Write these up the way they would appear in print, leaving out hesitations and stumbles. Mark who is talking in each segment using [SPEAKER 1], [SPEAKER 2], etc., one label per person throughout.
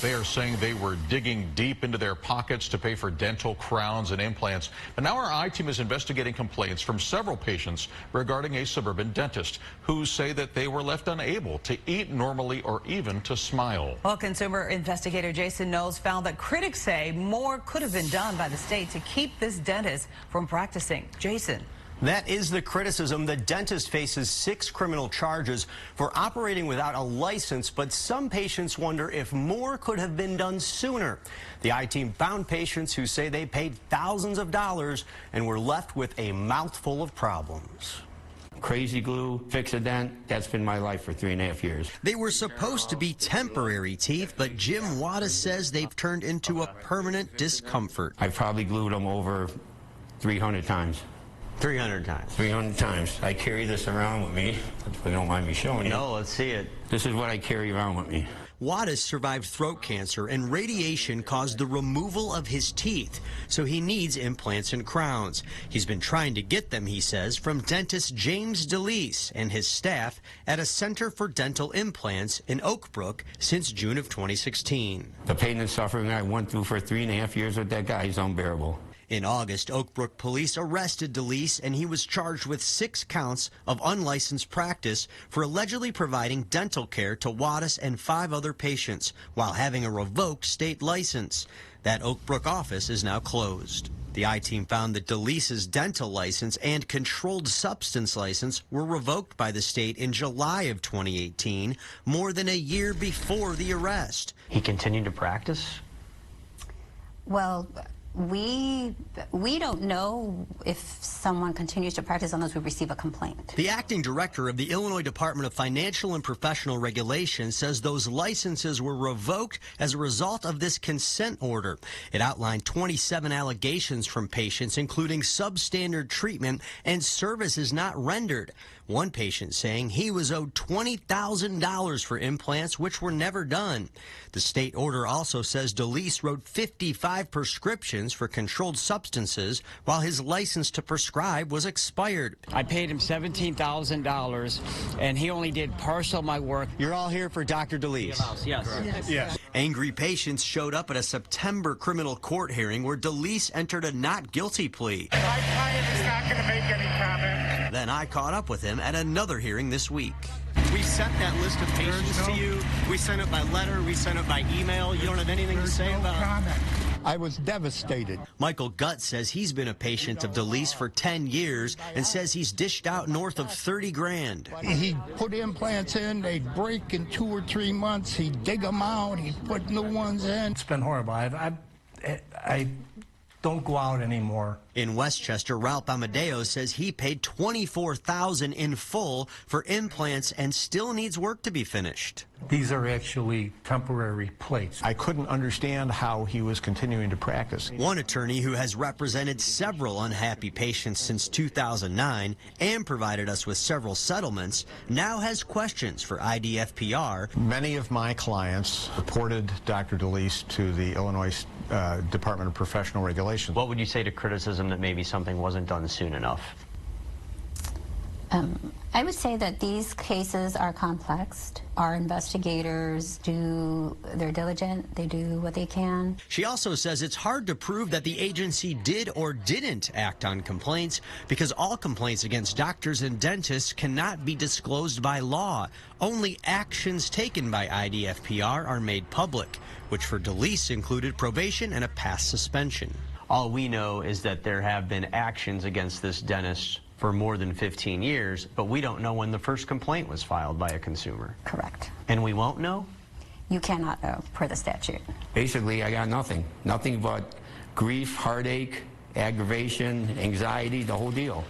[SPEAKER 1] They are saying they were digging deep into their pockets to pay for dental crowns and implants. But now our I-team is investigating complaints from several patients regarding a suburban dentist who say that they were left unable to eat normally or even to smile.
[SPEAKER 2] Well, consumer investigator Jason Knowles found that critics say more could have been done by the state to keep this dentist from practicing. Jason.
[SPEAKER 3] That is the criticism. The dentist faces 6 criminal charges for operating without a license, but some patients wonder if more could have been done sooner. The I-team found patients who say they paid thousands of dollars and were left with a mouthful of problems.
[SPEAKER 4] Crazy glue, fix a dent, that's been my life for 3.5 years.
[SPEAKER 5] They were supposed to be temporary teeth, but Jim Wadda says they've turned into a permanent discomfort.
[SPEAKER 4] I probably glued them over 300 times.
[SPEAKER 3] 300 times.
[SPEAKER 4] 300 times. I carry this around with me. If you don't mind me showing you.
[SPEAKER 3] No, let's see it.
[SPEAKER 4] This is what I carry around with me.
[SPEAKER 5] Wadda survived throat cancer, and radiation caused the removal of his teeth, so he needs implants and crowns. He's been trying to get them, he says, from dentist James DeLeese and his staff at a Center for Dental Implants in Oak Brook since June of 2016.
[SPEAKER 4] The pain and suffering I went through for 3.5 years with that guy is unbearable.
[SPEAKER 5] In August, Oak Brook police arrested DeLeese, and he was charged with 6 counts of unlicensed practice for allegedly providing dental care to Wadda and 5 other patients while having a revoked state license. That Oak Brook office is now closed. The I-team found that DeLeese's dental license and controlled substance license were revoked by the state in July of 2018, more than a year before the arrest.
[SPEAKER 3] He continued to practice?
[SPEAKER 6] Well, we don't know if someone continues to practice unless we receive a complaint.
[SPEAKER 5] The acting director of the Illinois Department of Financial and Professional Regulation says those licenses were revoked as a result of this consent order. It outlined 27 allegations from patients, including substandard treatment and services not rendered. One patient saying he was owed $20,000 for implants which were never done. The state order also says DeLeese wrote 55 prescriptions for controlled substances while his license to prescribe was expired.
[SPEAKER 7] I paid him $17,000 and he only did partial of my work.
[SPEAKER 3] You're all here for Dr. DeLeese?
[SPEAKER 7] Yes.
[SPEAKER 5] Angry patients showed up at a September criminal court hearing where DeLeese entered a not guilty plea.
[SPEAKER 8] My client is not going to make any comment.
[SPEAKER 5] Then I caught up with him at another hearing this week. We sent that list of patients to you. We sent it by letter. We sent it by email. You don't have anything to say about it?
[SPEAKER 8] I was devastated.
[SPEAKER 5] Michael Gutt says he's been a patient of DeLeese for 10 years and says he's dished out north of 30 grand.
[SPEAKER 8] He put implants in. They'd break in 2 or 3 months. He'd dig them out. He'd put new ones in.
[SPEAKER 9] It's been horrible. I don't go out anymore.
[SPEAKER 5] In Westchester, Ralph Amadeo says he paid $24,000 in full for implants and still needs work to be finished.
[SPEAKER 9] These are actually temporary plates.
[SPEAKER 10] I couldn't understand how he was continuing to practice.
[SPEAKER 5] One attorney who has represented several unhappy patients since 2009 and provided us with several settlements now has questions for IDFPR.
[SPEAKER 10] Many of my clients reported Dr. DeLeese to the Illinois Department of Professional Regulation.
[SPEAKER 3] What would you say to criticism that maybe something wasn't done soon enough?
[SPEAKER 6] I would say that these cases are complex. Our investigators they're diligent, they do what they can.
[SPEAKER 5] She also says it's hard to prove that the agency did or didn't act on complaints because all complaints against doctors and dentists cannot be disclosed by law. Only actions taken by IDFPR are made public, which for DeLeese included probation and a past suspension.
[SPEAKER 3] All we know is that there have been actions against this dentist for more than 15 years, but we don't know when the first complaint was filed by a consumer.
[SPEAKER 6] Correct.
[SPEAKER 3] And we won't know?
[SPEAKER 6] You cannot know per the statute.
[SPEAKER 4] Basically, I got nothing. Nothing but grief, heartache, aggravation, anxiety, the whole deal.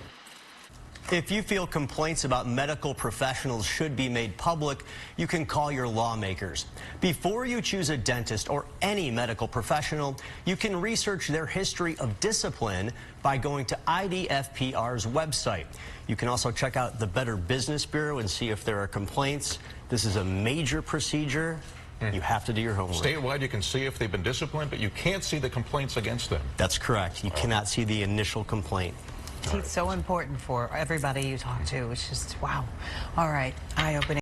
[SPEAKER 3] If you feel complaints about medical professionals should be made public, you can call your lawmakers. Before you choose a dentist or any medical professional, you can research their history of discipline by going to IDFPR's website. You can also check out the Better Business Bureau and see if there are complaints. This is a major procedure. You have to do your homework.
[SPEAKER 1] Statewide, you can see if they've been disciplined, but you can't see the complaints against them.
[SPEAKER 3] That's correct. You cannot see the initial complaint.
[SPEAKER 2] It's so important for everybody you talk to. It's just, wow. All right, eye-opening.